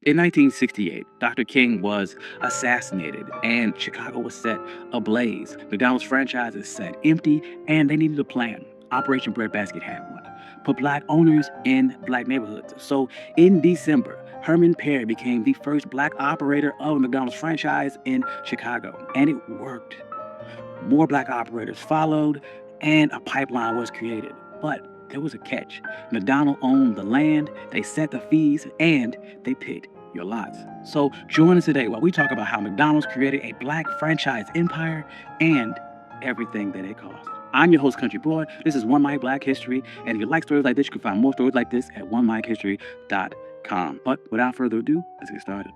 In 1968, Dr. King was assassinated and Chicago was set ablaze. McDonald's franchise is set empty and they needed a plan. Operation Breadbasket had one. Put black owners in black neighborhoods. So in December, Herman Perry became the first black operator of a McDonald's franchise in Chicago. And it worked. More black operators followed and a pipeline was created. But there was a catch. McDonald owned the land, they set the fees, and they picked your lots. So join us today while we talk about how McDonald's created a black franchise empire and everything that it cost. I'm your host, Country Boy. This is One Mic Black History, and if you like stories like this, you can find more stories like this at onemichistory.com. But without further ado, let's get started.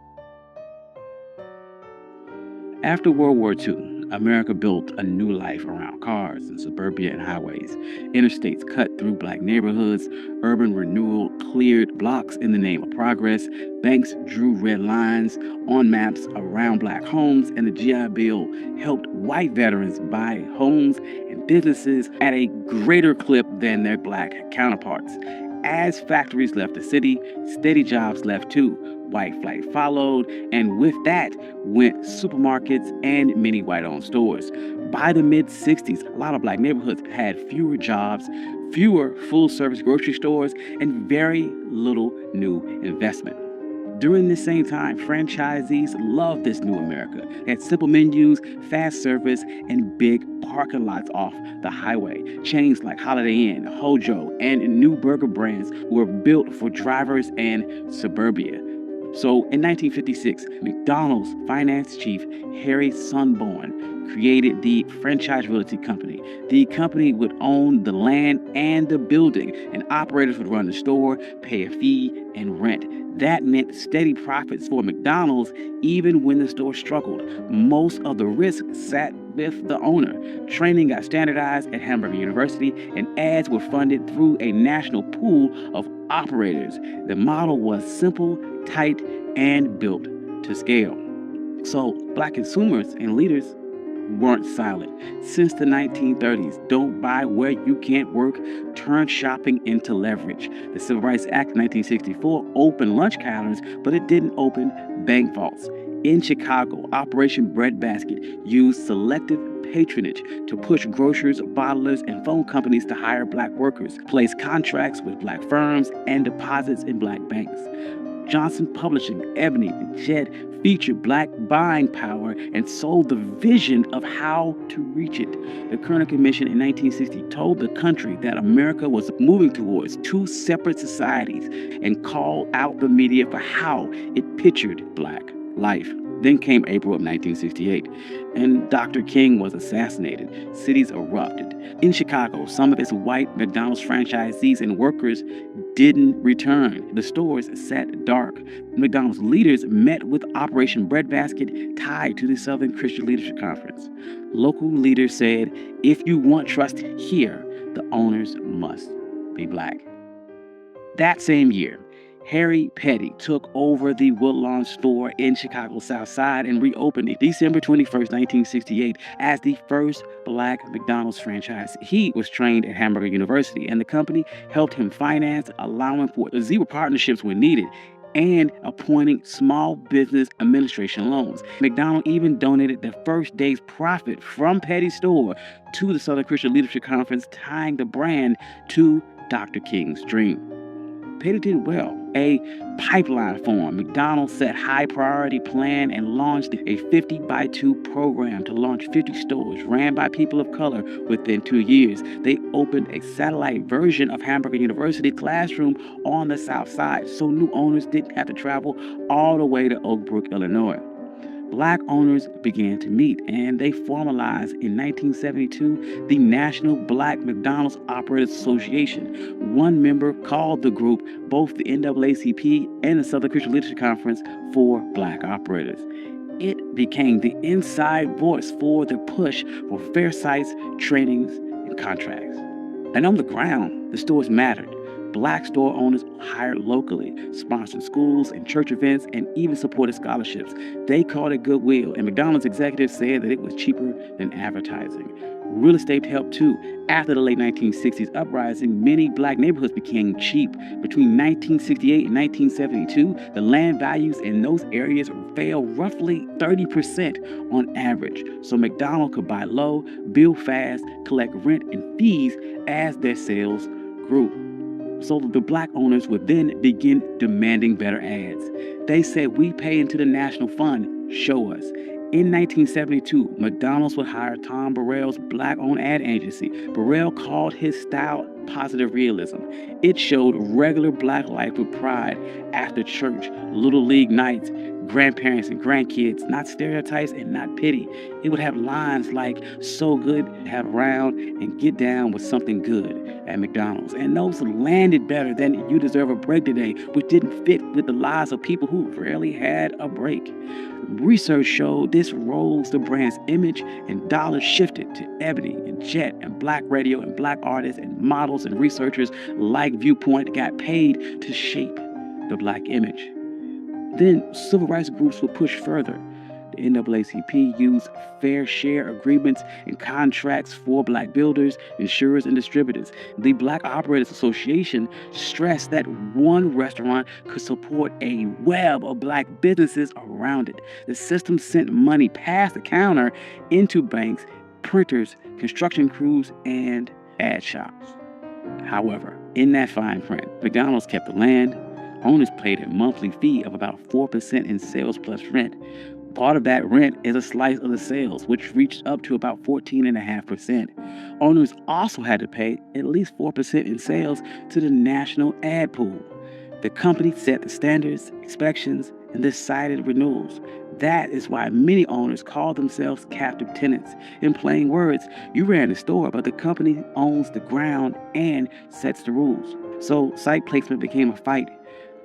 After World War II, America built a new life around cars and suburbia and highways. Interstates cut through black neighborhoods. Urban renewal cleared blocks in the name of progress. Banks drew red lines on maps around black homes, and the GI Bill helped white veterans buy homes and businesses at a greater clip than their black counterparts. As factories left the city, steady jobs left too. White flight followed, and with that went supermarkets and many white-owned stores. By the mid-60s, a lot of black neighborhoods had fewer jobs, fewer full-service grocery stores, and very little new investment. During this same time, franchisees loved this new America. They had simple menus, fast service, and big parking lots off the highway. Chains like Holiday Inn, Hojo, and new burger brands were built for drivers and suburbia. So in 1956, McDonald's finance chief Harry Sonborn created the Franchise Realty Company. The company would own the land and the building, and operators would run the store, pay a fee, and rent. That meant steady profits for McDonald's even when the store struggled. Most of the risk sat with the owner. Training got standardized at Hamburger University, and ads were funded through a national pool of operators. The model was simple, tight, and built to scale. So black consumers and leaders weren't silent. Since the 1930s, Don't Buy Where You Can't Work turned shopping into leverage. The Civil Rights Act of 1964 opened lunch counters, but it didn't open bank vaults. In Chicago, Operation Breadbasket used selective patronage to push grocers, bottlers, and phone companies to hire black workers, place contracts with black firms, and deposits in black banks. Johnson Publishing, Ebony, and Jed featured black buying power and sold the vision of how to reach it. The Kerner Commission in 1960 told the country that America was moving towards two separate societies and called out the media for how it pictured black life. Then came April of 1968, and Dr. King was assassinated. Cities erupted. In Chicago, some of its white McDonald's franchisees and workers didn't return. The stores sat dark. McDonald's leaders met with Operation Breadbasket tied to the Southern Christian Leadership Conference. Local leaders said, if you want trust here, the owners must be black. That same year, Harry Petty took over the Woodlawn store in Chicago's South Side and reopened it December 21st, 1968 as the first black McDonald's franchise. He was trained at Hamburger University, and the company helped him finance, allowing for zero partnerships when needed, and appointing small business administration loans. McDonald even donated the first day's profit from Petty's store to the Southern Christian Leadership Conference, tying the brand to Dr. King's dream. Petty did well. A pipeline formed. McDonald's set high priority plan and launched a 50-by-2 program to launch 50 stores ran by people of color within 2 years. They opened a satellite version of Hamburger University classroom on the South Side, so new owners didn't have to travel all the way to Oak Brook, Illinois. Black owners began to meet, and they formalized in 1972 the National Black McDonald's Operators Association. One member called the group both the NAACP and the Southern Christian Leadership Conference for black operators. It became the inside voice for the push for fair sites, trainings, and contracts. And on the ground, the stores mattered. Black store owners hired locally, sponsored schools and church events, and even supported scholarships. They called it goodwill, and McDonald's executives said that it was cheaper than advertising. Real estate helped too. After the late 1960s uprising, many black neighborhoods became cheap. Between 1968 and 1972, the land values in those areas fell roughly 30% on average. So McDonald's could buy low, build fast, collect rent and fees as their sales grew. So the black owners would then begin demanding better ads. They said, "We pay into the national fund, show us." In 1972, McDonald's would hire Tom Burrell's black-owned ad agency. Burrell called his style positive realism. It showed regular black life with pride after church, little league nights, grandparents and grandkids, not stereotypes and not pity. It would have lines like, "So good to have around," and "Get down with something good" at McDonald's. And those landed better than "You deserve a break today," which didn't fit with the lives of people who rarely had a break. Research showed this rose the brand's image, and dollars shifted to Ebony and Jet and black radio, and black artists and models and researchers like Viewpoint got paid to shape the black image. Then civil rights groups would push further. The NAACP used fair share agreements and contracts for black builders, insurers, and distributors. The Black Operators Association stressed that one restaurant could support a web of black businesses around it. The system sent money past the counter into banks, printers, construction crews, and ad shops. However, in that fine print, McDonald's kept the land. Owners paid a monthly fee of about 4% in sales plus rent. Part of that rent is a slice of the sales, which reached up to about 14.5%. Owners also had to pay at least 4% in sales to the national ad pool. The company set the standards, inspections, and decided renewals. That is why many owners call themselves captive tenants. In plain words, you ran the store, but the company owns the ground and sets the rules. So site placement became a fight.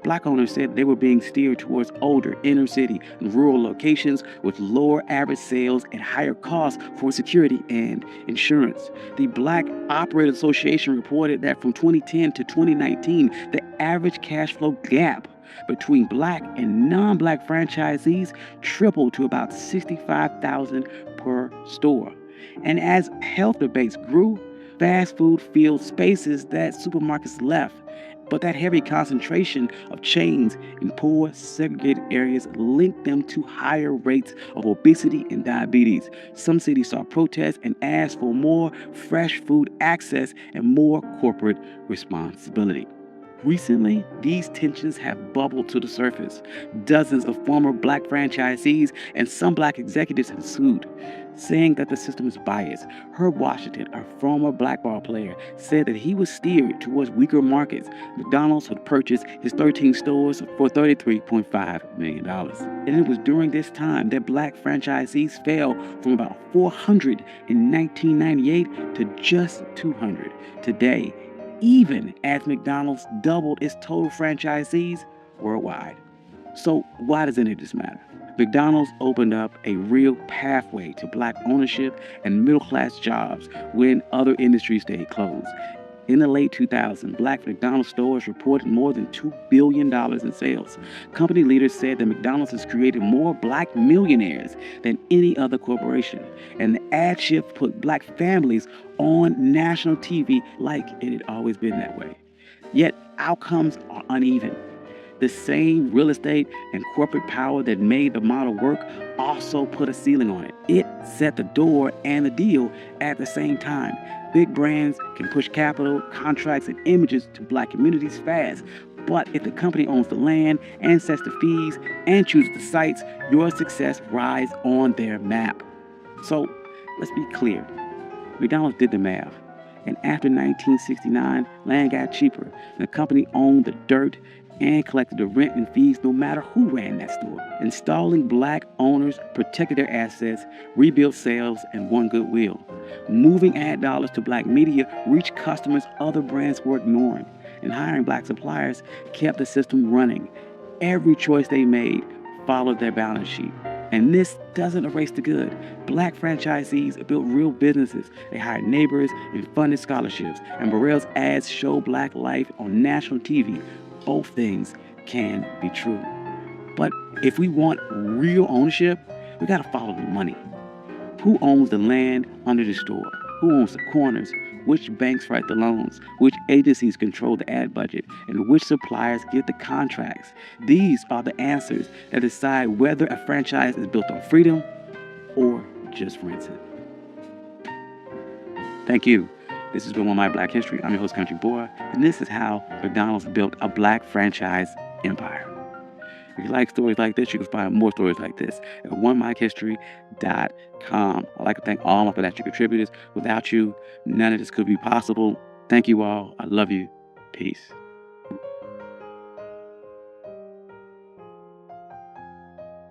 Black owners said they were being steered towards older, inner city, and rural locations with lower average sales and higher costs for security and insurance. The Black Operators Association reported that from 2010 to 2019, the average cash flow gap between black and non-black franchisees tripled to about $65,000 per store. And as health debates grew, fast food filled spaces that supermarkets left. But that heavy concentration of chains in poor, segregated areas linked them to higher rates of obesity and diabetes. Some cities saw protests and asked for more fresh food access and more corporate responsibility. Recently, these tensions have bubbled to the surface. Dozens of former black franchisees and some black executives have sued, saying that the system is biased. Herb Washington, a former black ball player, said that he was steered towards weaker markets. McDonald's would purchase his 13 stores for $33.5 million. And it was during this time that black franchisees fell from about 400 in 1998 to just 200 today, even as McDonald's doubled its total franchisees worldwide. So why does any of this matter? McDonald's opened up a real pathway to black ownership and middle-class jobs when other industries stayed closed. In the late 2000s, black McDonald's stores reported more than $2 billion in sales. Company leaders said that McDonald's has created more black millionaires than any other corporation. And the ad shift put black families on national TV like it had always been that way. Yet outcomes are uneven. The same real estate and corporate power that made the model work also put a ceiling on it. It set the door and the deal at the same time. Big brands can push capital, contracts, and images to black communities fast. But if the company owns the land and sets the fees and chooses the sites, your success rides on their map. So let's be clear. McDonald's did the math. And after 1969, land got cheaper. And the company owned the dirt and collected the rent and fees no matter who ran that store. Installing black owners protected their assets, rebuilt sales, and won goodwill. Moving ad dollars to black media reached customers other brands were ignoring. And hiring black suppliers kept the system running. Every choice they made followed their balance sheet. And this doesn't erase the good. Black franchisees built real businesses. They hired neighbors and funded scholarships. And Burrell's ads show Black life on national TV. Both things can be true. But if we want real ownership, we got to follow the money. Who owns the land under the store? Who owns the corners? Which banks write the loans? Which agencies control the ad budget? And which suppliers get the contracts? These are the answers that decide whether a franchise is built on freedom or just rented. Thank you. This has been One My Black History. I'm your host, Country Boy, and this is how McDonald's built a Black franchise empire. If you like stories like this, you can find more stories like this at onemikehistory.com. I'd like to thank all my financial contributors. Without you, none of this could be possible. Thank you all. I love you. Peace.